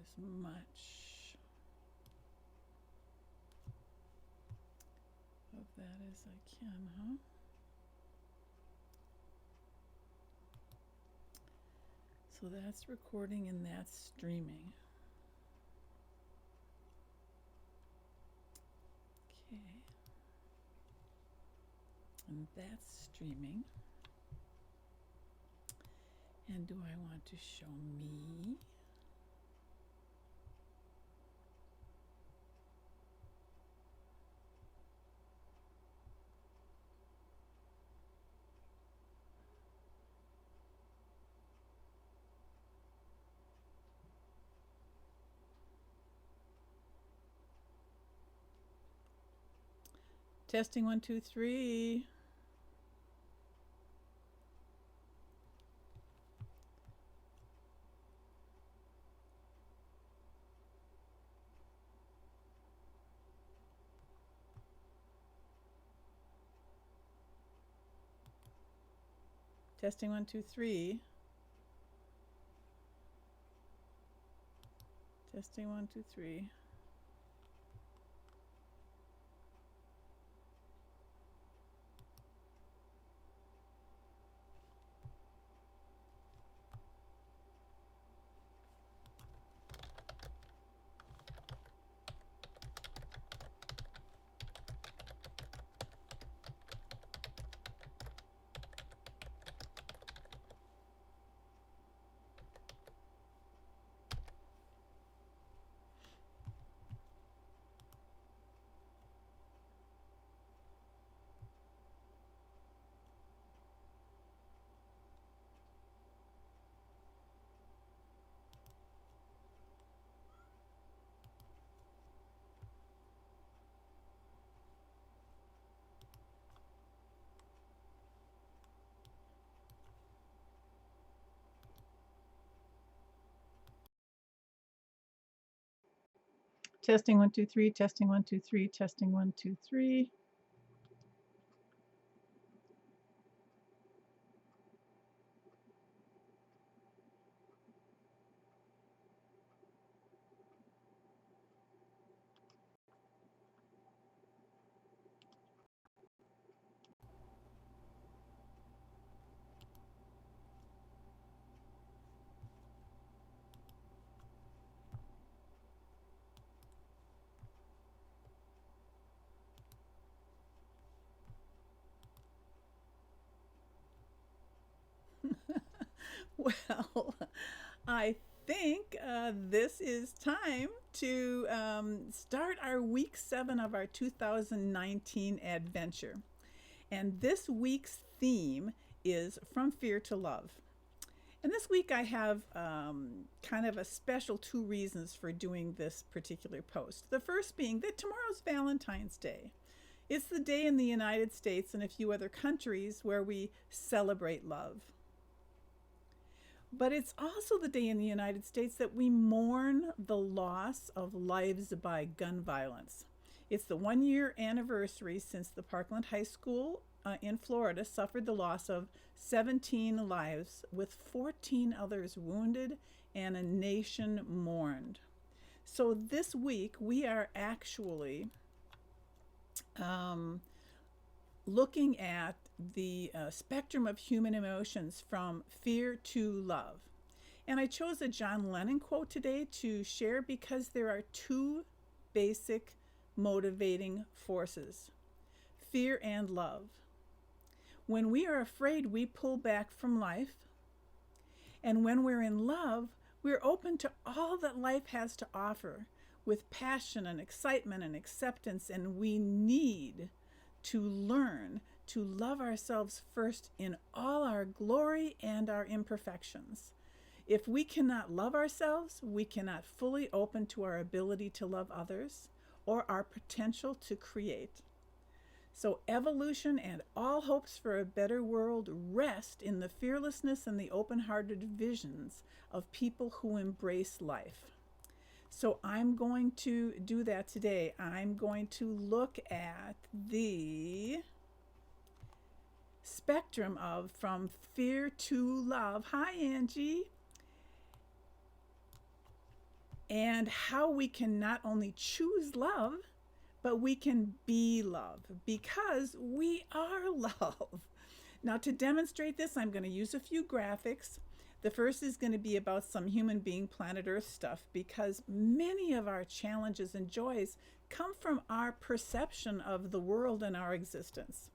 as much of that as I can, huh? So that's recording and that's streaming. Okay. And that's streaming. And do I want to show me? Testing 1, 2, 3. Testing 1, 2, 3. Testing 1, 2, 3. Testing 1, 2, 3. Testing 1, 2, 3. Testing 1, 2, 3. Well, I think this is time to start our week 7 of our 2019 adventure. And this week's theme is From Fear to Love. And this week I have kind of a special 2 reasons for doing this particular post. The first being that tomorrow's Valentine's Day. It's the day in the United States and a few other countries where we celebrate love. But it's also the day in the United States that we mourn the loss of lives by gun violence. It's the 1 year anniversary since the Parkland High School in Florida suffered the loss of 17 lives, with 14 others wounded, and a nation mourned. So this week we are actually looking at the spectrum of human emotions from fear to love. And I chose a John Lennon quote today to share because there are 2 basic motivating forces: fear and love. When we are afraid, we pull back from life. And when we're in love, we're open to all that life has to offer with passion and excitement and acceptance. And we need to learn to love ourselves first in all our glory and our imperfections. If we cannot love ourselves, we cannot fully open to our ability to love others or our potential to create. So evolution and all hopes for a better world rest in the fearlessness and the open-hearted visions of people who embrace life. So I'm going to do that today. I'm going to look at the spectrum of from fear to love. Hi, Angie. and how we can not only choose love, but we can be love because we are love. Now, to demonstrate this, I'm going to use a few graphics. The first is going to be about some human being, planet Earth stuff because many of our challenges and joys come from our perception of the world and our existence.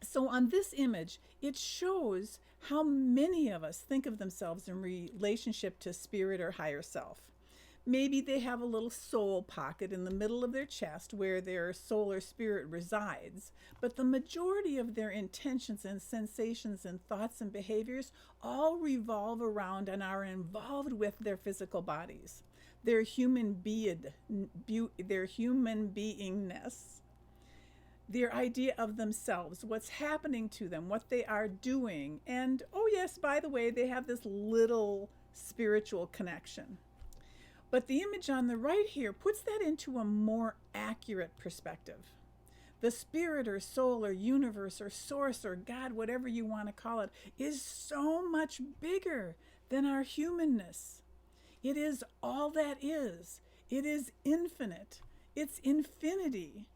So on this image, it shows how many of us think of themselves in relationship to spirit or higher self. Maybe they have a little soul pocket in the middle of their chest where their soul or spirit resides, but the majority of their intentions and sensations and thoughts and behaviors all revolve around and are involved with their physical bodies, their human beingness, their idea of themselves, what's happening to them, what they are doing, and oh yes, by the way, they have this little spiritual connection. But the image on the right here puts that into a more accurate perspective. The spirit or soul or universe or source or God, whatever you want to call it, is so much bigger than our humanness. It is all that is. It is infinite. It's infinity.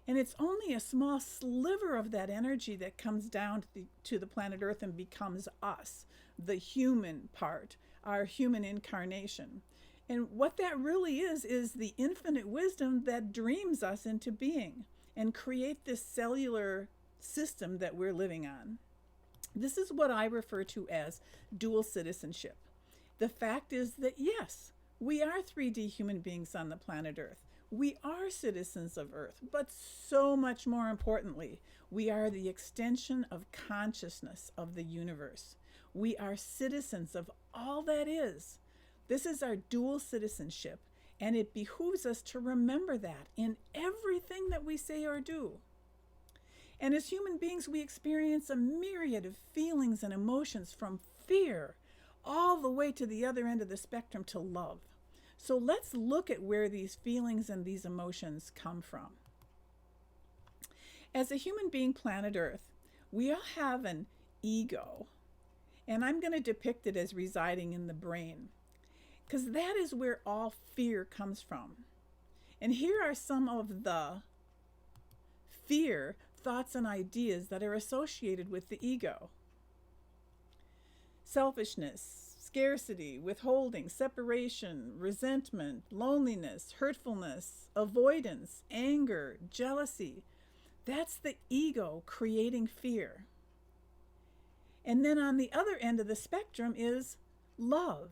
And it's only a small sliver of that energy that comes down to the planet Earth and becomes us, the human part, our human incarnation. And what that really is the infinite wisdom that dreams us into being and create this cellular system that we're living on. This is what I refer to as dual citizenship. The fact is that yes, we are 3D human beings on the planet Earth. We are citizens of Earth, but so much more importantly, we are the extension of consciousness of the universe. We are citizens of all that is. This is our dual citizenship, and it behooves us to remember that in everything that we say or do. And as human beings, we experience a myriad of feelings and emotions from fear all the way to the other end of the spectrum to love. So let's look at where these feelings and these emotions come from. As a human being, planet Earth, we all have an ego, and I'm going to depict it as residing in the brain, because that is where all fear comes from. And here are some of the fear, thoughts, and ideas that are associated with the ego. Selfishness, scarcity, withholding, separation, resentment, loneliness, hurtfulness, avoidance, anger, jealousy. That's the ego creating fear. And then on the other end of the spectrum is love.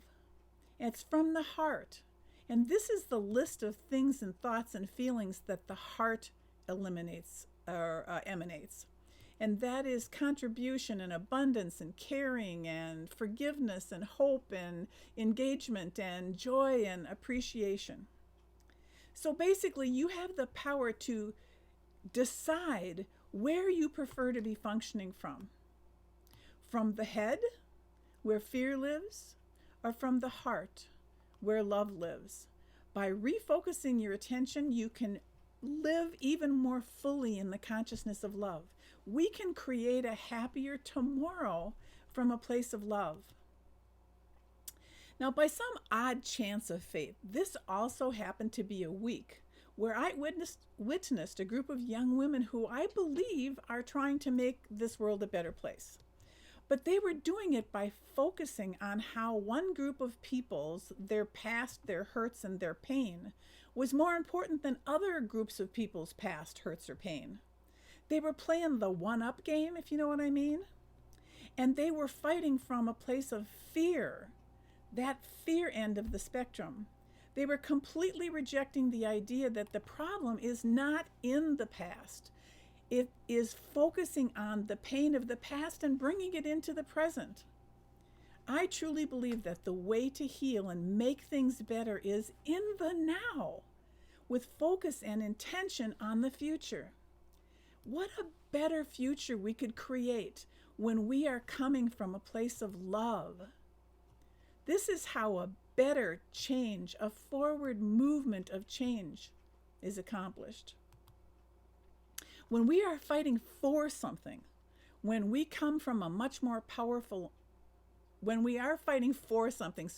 It's from the heart. And this is the list of things and thoughts and feelings that the heart eliminates or emanates. And that is contribution and abundance and caring and forgiveness and hope and engagement and joy and appreciation. So basically, you have the power to decide where you prefer to be functioning from. From the head, where fear lives, or from the heart, where love lives. By refocusing your attention, you can live even more fully in the consciousness of love. We can create a happier tomorrow from a place of love. Now, by some odd chance of fate, this also happened to be a week where I witnessed a group of young women who I believe are trying to make this world a better place. But they were doing it by focusing on how one group of people's, their past, their hurts, and their pain was more important than other groups of people's past hurts or pain. They were playing the one-up game, if you know what I mean. And they were fighting from a place of fear, that fear end of the spectrum. They were completely rejecting the idea that the problem is not in the past. It is focusing on the pain of the past and bringing it into the present. I truly believe that the way to heal and make things better is in the now, with focus and intention on the future. What a better future we could create when we are coming from a place of love. This is how a better change, a forward movement of change, is accomplished. When we are fighting for something, when we come from a much more powerful when we are fighting for something,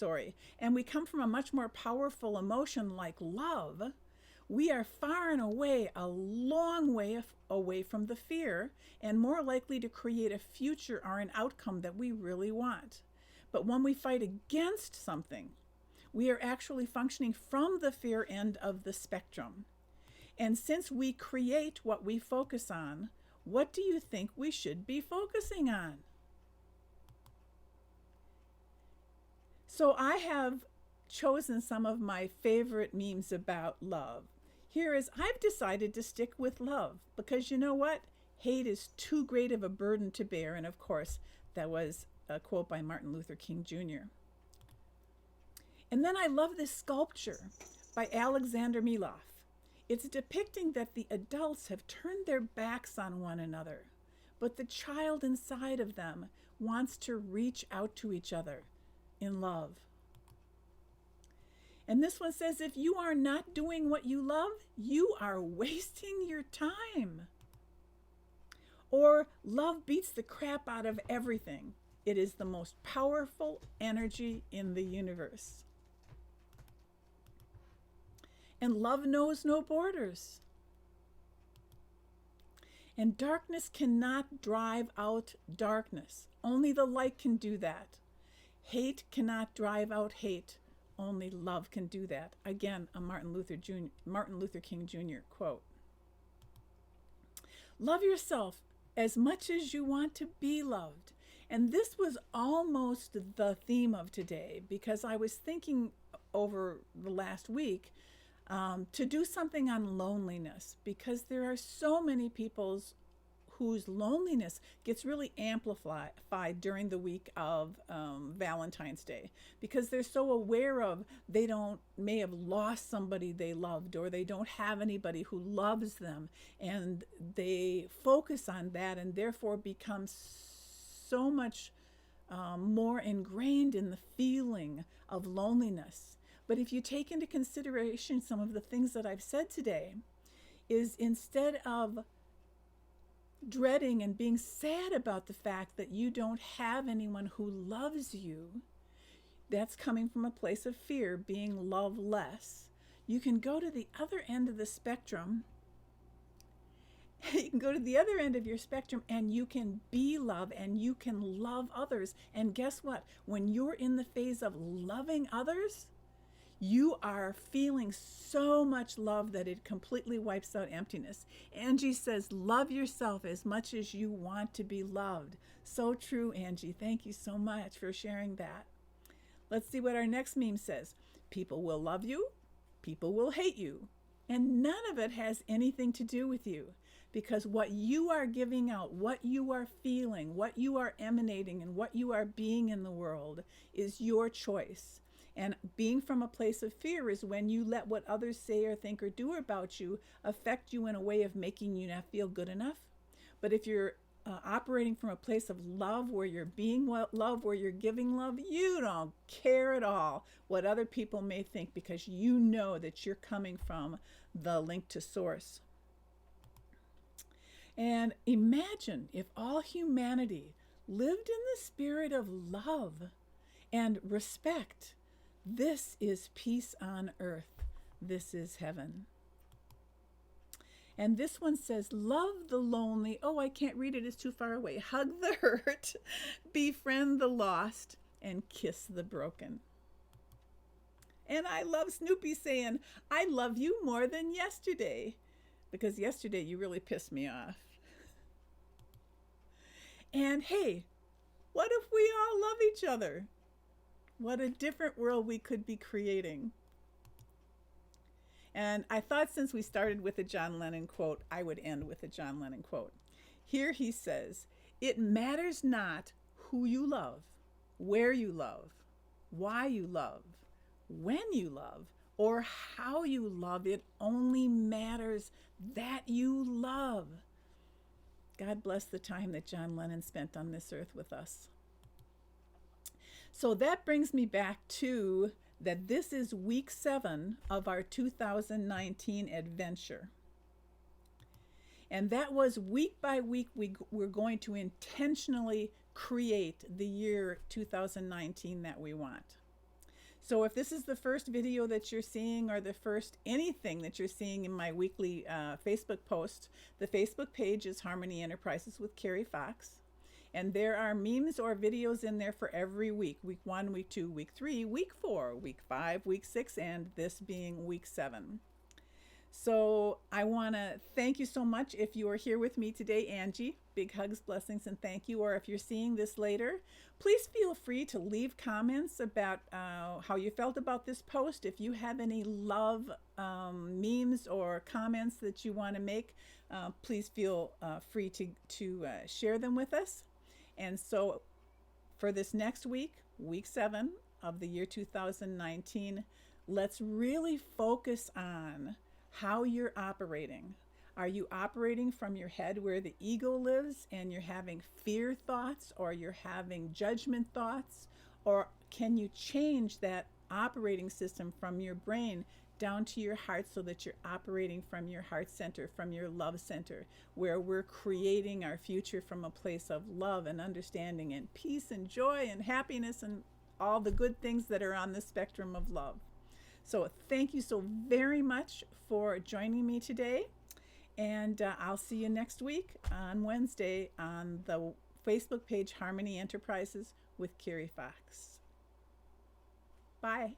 and we come from a much more powerful emotion like love, we are far and away a long way away from the fear and more likely to create a future or an outcome that we really want. But when we fight against something, we are actually functioning from the fear end of the spectrum. And since we create what we focus on, what do you think we should be focusing on? So I have chosen some of my favorite memes about love. Here is, I've decided to stick with love because you know what? Hate is too great of a burden to bear. And of course, that was a quote by Martin Luther King Jr. And then I love this sculpture by Alexander Milov. It's depicting that the adults have turned their backs on one another, but the child inside of them wants to reach out to each other in love. And this one says, if you are not doing what you love, you are wasting your time. Or love beats the crap out of everything. It is the most powerful energy in the universe. And love knows no borders. And darkness cannot drive out darkness. Only the light can do that. Hate cannot drive out hate. Only love can do that. Again, a Martin Luther King Jr. quote. Love yourself as much as you want to be loved. And this was almost the theme of today because I was thinking over the last week to do something on loneliness because there are so many people whose loneliness gets really amplified during the week of Valentine's Day because they're so aware of may have lost somebody they loved or they don't have anybody who loves them, and they focus on that and therefore become so much more ingrained in the feeling of loneliness. But if you take into consideration some of the things that I've said today, is instead of dreading and being sad about the fact that you don't have anyone who loves you, that's coming from a place of fear, being loveless. You can go to the other end of the spectrum. You can go to the other end of your spectrum and you can be love and you can love others. And guess what? When you're in the phase of loving others, you are feeling so much love that it completely wipes out emptiness. Angie says, love yourself as much as you want to be loved. So true, Angie. Thank you so much for sharing that. Let's see what our next meme says. People will love you. People will hate you. And none of it has anything to do with you because what you are giving out, what you are feeling, what you are emanating, and what you are being in the world is your choice. And being from a place of fear is when you let what others say or think or do about you affect you in a way of making you not feel good enough. But if you're operating from a place of love, where you're being love, where you're giving love, you don't care at all what other people may think because you know that you're coming from the link to source. And imagine if all humanity lived in the spirit of love and respect. This is peace on earth. This is heaven. And this one says, love the lonely. Oh, I can't read it. It's too far away. Hug the hurt, befriend the lost, and kiss the broken. And I love Snoopy saying, I love you more than yesterday. Because yesterday you really pissed me off. And hey, what if we all love each other? What a different world we could be creating. And I thought since we started with a John Lennon quote, I would end with a John Lennon quote. Here he says, it matters not who you love, where you love, why you love, when you love, or how you love. It only matters that you love. God bless the time that John Lennon spent on this earth with us. So that brings me back to that this is week 7 of our 2019 adventure. And that was week by week, we're going to intentionally create the year 2019 that we want. So if this is the first video that you're seeing, or the first anything that you're seeing in my weekly Facebook post, the Facebook page is Harmony Enterprises with Carrie Fox. And there are memes or videos in there for every week. Week 1, week 2, week 3, week 4, week 5, week 6, and this being week 7. So I want to thank you so much. If you are here with me today, Angie, big hugs, blessings, and thank you. Or if you're seeing this later, please feel free to leave comments about how you felt about this post. If you have any love memes or comments that you want to make, please feel free to share them with us. And so for this next week, week 7 of the year 2019, let's really focus on how you're operating. Are you operating from your head where the ego lives and you're having fear thoughts, or you're having judgment thoughts? Or can you change that operating system from your brain down to your heart so that you're operating from your heart center, from your love center, where we're creating our future from a place of love and understanding and peace and joy and happiness and all the good things that are on the spectrum of love. So thank you so very much for joining me today. And I'll see you next week on Wednesday on the Facebook page Harmony Enterprises with Carrie Fox. Bye.